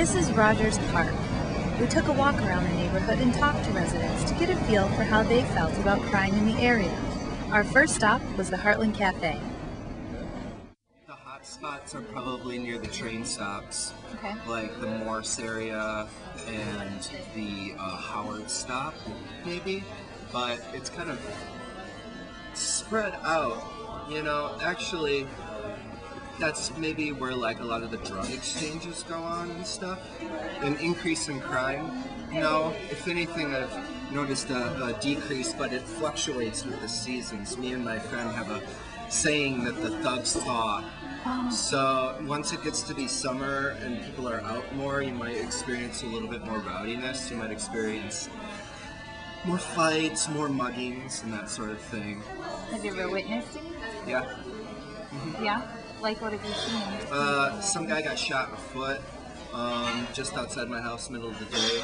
This is Rogers Park. We took a walk around the neighborhood and talked to residents to get a feel for how they felt about crime in the area. Our first stop was the Heartland Cafe. The hot spots are probably near the train stops, Okay. like the Morse area and the Howard stop, maybe. But it's kind of spread out, you know. Actually, that's maybe where like a lot of the drug exchanges go on and stuff. An increase in crime. No, if anything, I've noticed a decrease, but it fluctuates with the seasons. Me and my friend have a saying that the thugs talk. So once it gets to be summer and people are out more, you might experience a little bit more rowdiness. You might experience more fights, more muggings, and that sort of thing. Have you ever witnessed any? Yeah. Mm-hmm. Yeah? Like, what have you seen? Some guy got shot in the foot just outside my house, middle of the day.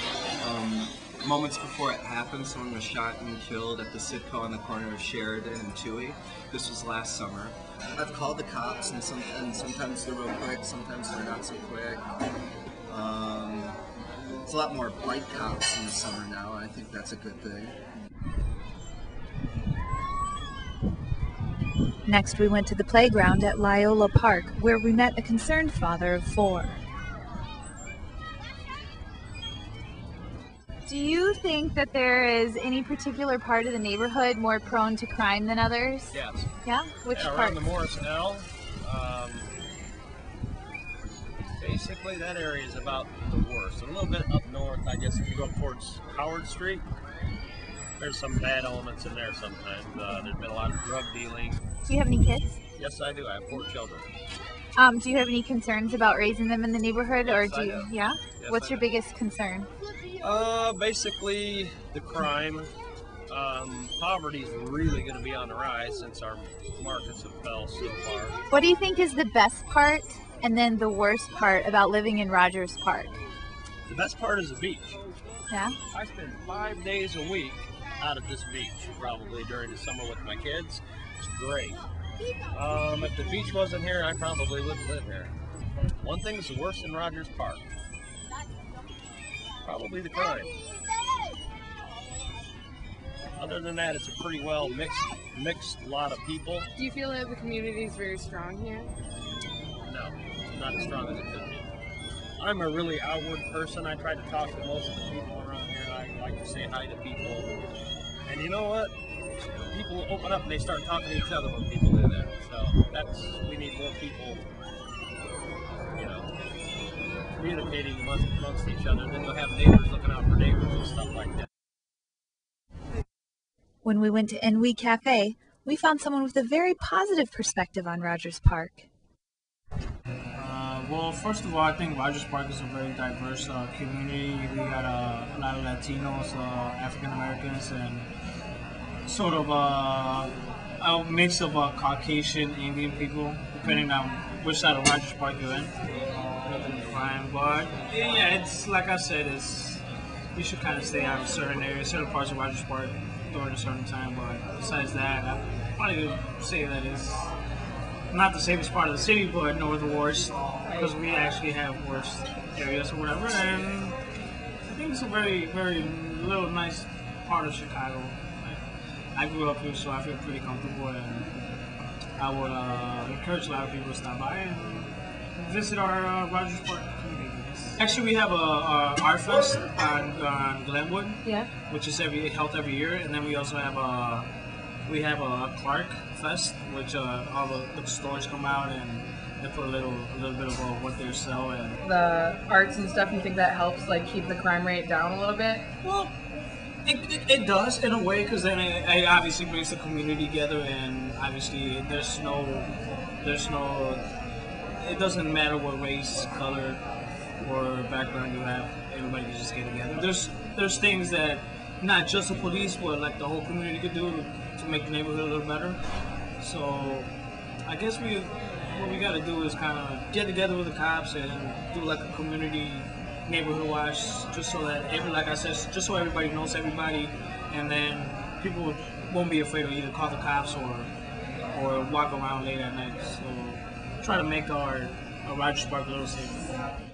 Moments before it happened, someone was shot and killed at the Sitco on the corner of Sheridan and Toohey. This was last summer. I've called the cops, and sometimes they're real quick, sometimes they're not so quick. It's a lot more white cops in the summer now, and I think that's a good thing. Next, we went to the playground at Loyola Park, where we met a concerned father of 4. Do you think that there is any particular part of the neighborhood more prone to crime than others? Yes. Yeah? Which yeah, part? around the Morris L. Basically, that area is about the worst. A little bit up north, I guess, if you go towards Howard Street, there's some bad elements in there sometimes. There's been a lot of drug dealing. Do you have any kids? Yes, I do. I have 4 children. Do you have any concerns about raising them in the neighborhood, or Yes, do you? I do. Yeah. Yes, What's I your do. biggest concern? Basically, the crime. Poverty is really going to be on the rise since our markets have fell so far. What do you think is the best part and then the worst part about living in Rogers Park? The best part is the beach. Yeah? I spend 5 days a week out at this beach, probably during the summer with my kids. It's great. If the beach wasn't here, I probably wouldn't live here. One thing that's worse than Rogers Park, probably the crime. Other than that, it's a pretty well mixed lot of people. Do you feel that the community is very strong here? No, not as strong as it could be. I'm a really outward person. I try to talk to most of the people around here. I like to say hi to people. And you know what? People open up and they start talking to each other when people do that. So we need more people, you know, communicating amongst each other. Then you'll have neighbors looking out for neighbors and stuff like that. When we went to NW Cafe, we found someone with a very positive perspective on Rogers Park. Well, first of all, I think Rogers Park is a very diverse community. We got a lot of Latinos, African Americans, and sort of a mix of Caucasian, Indian people, depending on which side of Rogers Park you're in. Fine, but yeah, it's like I said, you should kind of stay out of certain areas, certain parts of Rogers Park during a certain time. But besides that, I probably would say that it's not the safest part of the city, but nor the worst, because we actually have worse areas or whatever. And I think it's a very, very little nice part of Chicago. I grew up here, so I feel pretty comfortable, and I would encourage a lot of people to stop by and visit our Rogers Park community. Actually, we have a Art Fest on Glenwood, Yeah. which is held every year, and then we also have a Clark Fest, which all the stores come out and they put a little bit of what they sell. And The arts and stuff, you think that helps like keep the crime rate down a little bit? well, it does in a way, because then it obviously brings the community together, and obviously it doesn't matter what race, color, or background you have. Everybody can just get together. There's things that not just the police, but like the whole community could do to make the neighborhood a little better. So I guess what we got to do is kind of get together with the cops and do like a community neighborhood watch, just so that like I said, just so everybody knows everybody, and then people won't be afraid to either call the cops or walk around late at night. So try to make our Rogers Park a little safer.